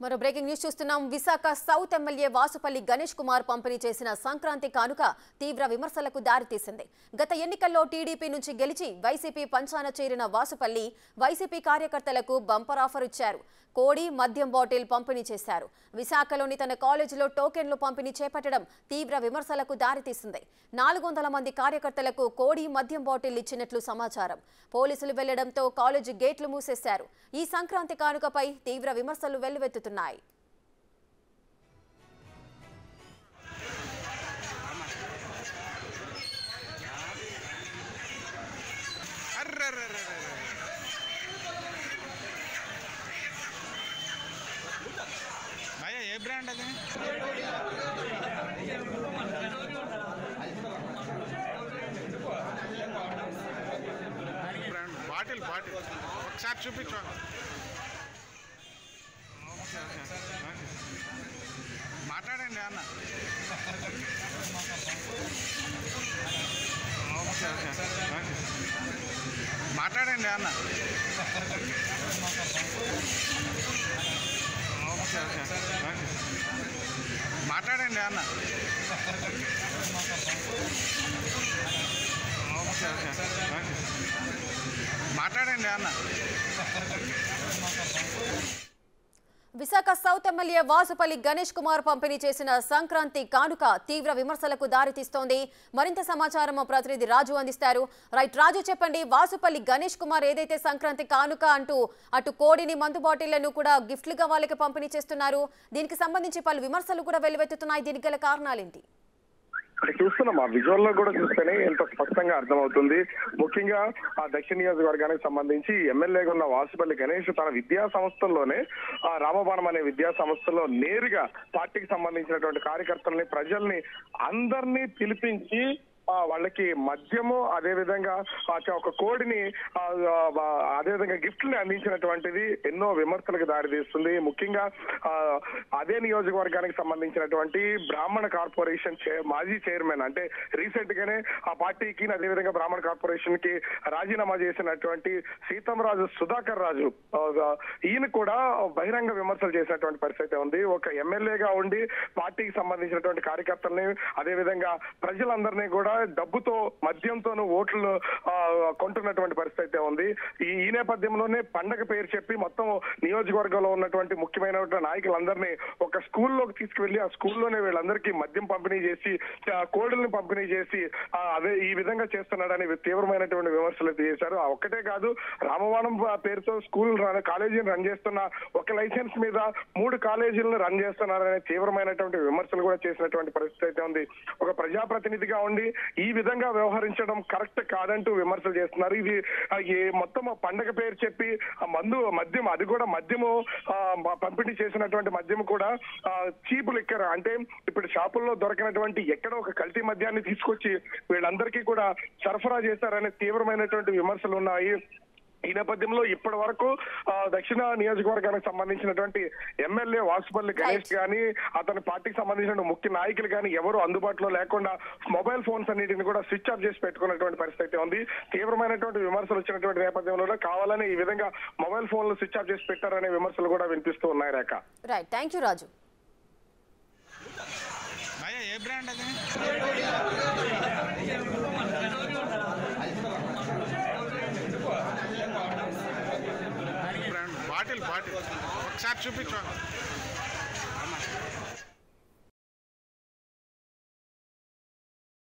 మరో breaking news చూస్తున్నాం. Visakha south MLA Vasupalli Ganesh Kumar పంపిణీ చేసిన సంక్రాంతి కానుక తీవ్ర విమర్శలకు దారితీసింది. గత ఎన్నికల్లో టీడీపీ నుంచి గెలిచి వైసీపీ పంచాన చేరిన వాసుపల్లి వైసీపీ కార్యకర్తలకు బంపర్ ఆఫర్ ఇచ్చారు. కోడి మద్యం బాటిల్ పంపిణీ చేశారు. విశాఖలోని తన కాలేజీలో టోకెన్లు పంపిణీ చేపట్టడం తీవ్ర విమర్శలకు దారితీసింది. 400 మంది కార్యకర్తలకు కోడి మద్యం బాటిల్ ఇచ్చినట్లు సమాచారం. పోలీసులు వెళ్లడంతో కాలేజీ గేట్లు మూసేశారు. ఈ సంక్రాంతి కానుకపై తీవ్ర విమర్శలు వెల్లువెత్తుతున్నాయి. ఏ బ్రాండ్ అది? బాటిల్ బాటిల్ ఒకసారి చూపించు. మాట్లాడండి అన్న. మాట్లాడండి అన్న. మాట్లాడండి అన్న. మాట్లాడండి అన్న. విశాఖ సౌత్ ఎమ్మెల్యే వాసుపల్లి గణేష్ కుమార్ పంపిణీ చేసిన సంక్రాంతి కానుక తీవ్ర విమర్శలకు దారితీస్తోంది. మరింత సమాచారం ప్రతినిధి రాజు అందిస్తారు. రైట్ రాజు, చెప్పండి. వాసుపల్లి గణేష్ కుమార్ ఏదైతే సంక్రాంతి కానుక అంటూ అటు కోడిని మందు బాటిళ్లను కూడా గిఫ్ట్లుగా వాళ్ళకి పంపిణీ చేస్తున్నారు, దీనికి సంబంధించి పలు విమర్శలు కూడా వెల్లువెత్తుతున్నాయి. దీనికి గల కారణాలేంటి? చూస్తున్నాం, ఆ విజువల్ లో కూడా చూస్తేనే ఎంత స్పష్టంగా అర్థమవుతుంది. ముఖ్యంగా ఆ దక్షిణ నియోజకవర్గానికి సంబంధించి ఎమ్మెల్యేగా ఉన్న వాసుపల్లి గణేష్ తన విద్యా సంస్థల్లోనే ఆ రామబాణం అనే విద్యా సంస్థలో నేరుగా పార్టీకి సంబంధించినటువంటి కార్యకర్తల్ని, ప్రజల్ని అందరినీ పిలిపించి వాళ్ళకి మద్యము, అదే విధంగా ఒక కోడిని, అదే విధంగా గిఫ్ట్ని అందించినటువంటిది ఎన్నో విమర్శలకు దారితీస్తుంది. ముఖ్యంగా అదే నియోజకవర్గానికి సంబంధించినటువంటి బ్రాహ్మణ కార్పొరేషన్ మాజీ చైర్మన్, అంటే రీసెంట్ గానే ఆ పార్టీకి అదేవిధంగా బ్రాహ్మణ కార్పొరేషన్ కి రాజీనామా చేసినటువంటి సీతంరాజు సుధాకర్ రాజు, ఈయన కూడా బహిరంగ విమర్శలు చేసినటువంటి పరిస్థితి ఉంది. ఒక ఎమ్మెల్యేగా ఉండి పార్టీకి సంబంధించినటువంటి కార్యకర్తల్ని, అదే విధంగా ప్రజలందరినీ కూడా డబ్బుతో, మద్యంతోనూ ఓట్లు కొంటున్నటువంటి పరిస్థితి ఉంది. ఈ నేపథ్యంలోనే పండగ పేరు చెప్పి మొత్తం నియోజకవర్గంలో ఉన్నటువంటి ముఖ్యమైన నాయకులందరినీ ఒక స్కూల్లోకి తీసుకువెళ్లి ఆ స్కూల్లోనే వీళ్ళందరికీ మద్యం పంపిణీ చేసి, కోడుల్ని పంపిణీ చేసి అదే ఈ విధంగా చేస్తున్నాడని తీవ్రమైనటువంటి విమర్శలు చేశారు. ఒక్కటే కాదు, రామబాణం పేరుతో స్కూల్ కాలేజీని రన్ చేస్తున్న, ఒక లైసెన్స్ మీద 3 కాలేజీలను రన్ చేస్తున్నారనే తీవ్రమైనటువంటి విమర్శలు కూడా చేసినటువంటి పరిస్థితి అయితే ఉంది. ఒక ప్రజాప్రతినిధిగా ఉండి ఈ విధంగా వ్యవహరించడం కరెక్ట్ కాదంటూ విమర్శలు చేస్తున్నారు. ఇది మొత్తం పండగ పేరు చెప్పి మద్యం, అది కూడా మద్యము పంపిణీ చేసినటువంటి మద్యము కూడా చీప్ లిక్కర్, అంటే ఇప్పుడు షాపుల్లో దొరకినటువంటి ఎక్కడో ఒక కల్తీ మద్యాన్ని తీసుకొచ్చి వీళ్ళందరికీ కూడా సరఫరా చేశారనే తీవ్రమైనటువంటి విమర్శలు ఉన్నాయి. ఈ నేపథ్యంలో ఇప్పటి వరకు దక్షిణ నియోజకవర్గానికి సంబంధించినటువంటి ఎమ్మెల్యే వాసుపల్లి గణేష్ గాని, అతని పార్టీకి సంబంధించిన ముఖ్య నాయకులు కానీ ఎవరు అందుబాటులో లేకుండా మొబైల్ ఫోన్స్ అన్నిటిని కూడా స్విచ్ ఆఫ్ చేసి పెట్టుకున్నటువంటి పరిస్థితి ఉంది. తీవ్రమైనటువంటి విమర్శలు వచ్చినటువంటి నేపథ్యంలో కావాలని ఈ విధంగా మొబైల్ ఫోన్లు స్విచ్ ఆఫ్ చేసి పెట్టారనే విమర్శలు కూడా వినిపిస్తూ ఉన్నాయి. Rekha, right, thank you Raju. ఏ బ్రాండ్ అది? బాటిల్ బాటిల్ ఒకసారి చూపించు.